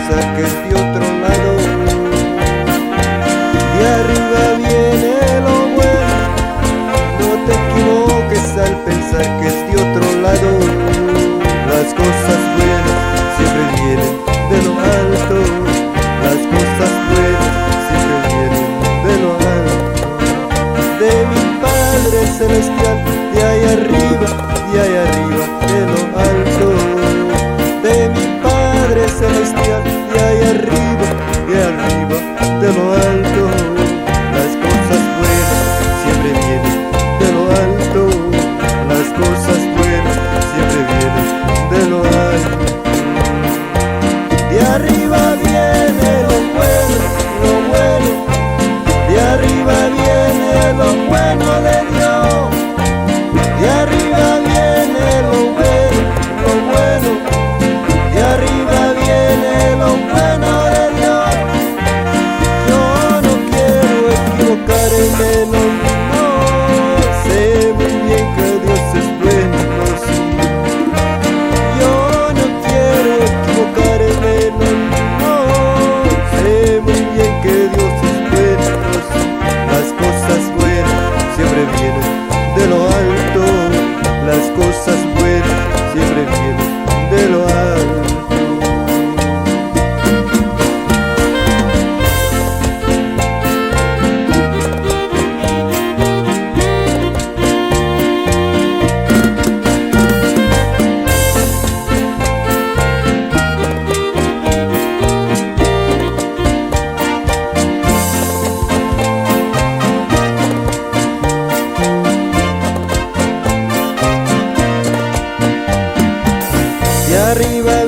pensar que es de otro lado. De arriba viene lo bueno, no te equivoques al pensar que es de otro lado. Las cosas buenas siempre vienen de lo alto. Las cosas buenas siempre vienen de lo alto. De mi Padre Celestial, de ahí arriba, de ahí arriba, de lo alto. De mi Padre Celestial, de ahí arriba, de lo alto. Las cosas buenas siempre vienen de lo alto. Las cosas buenas siempre vienen de lo alto. De arriba viene lo bueno, lo bueno. De arriba viene lo bueno de Dios. De arriba viene lo bueno, lo bueno. De arriba viene lo bueno de Dios. Yo no quiero equivocarme, no, sé muy bien que Dios es bueno, sí. Yo no quiero equivocarme, no, sé muy bien que Dios es bueno, sí. Las cosas buenas siempre vienen de lo alto. Las cosas buenas siempre vienen de lo alto. De arriba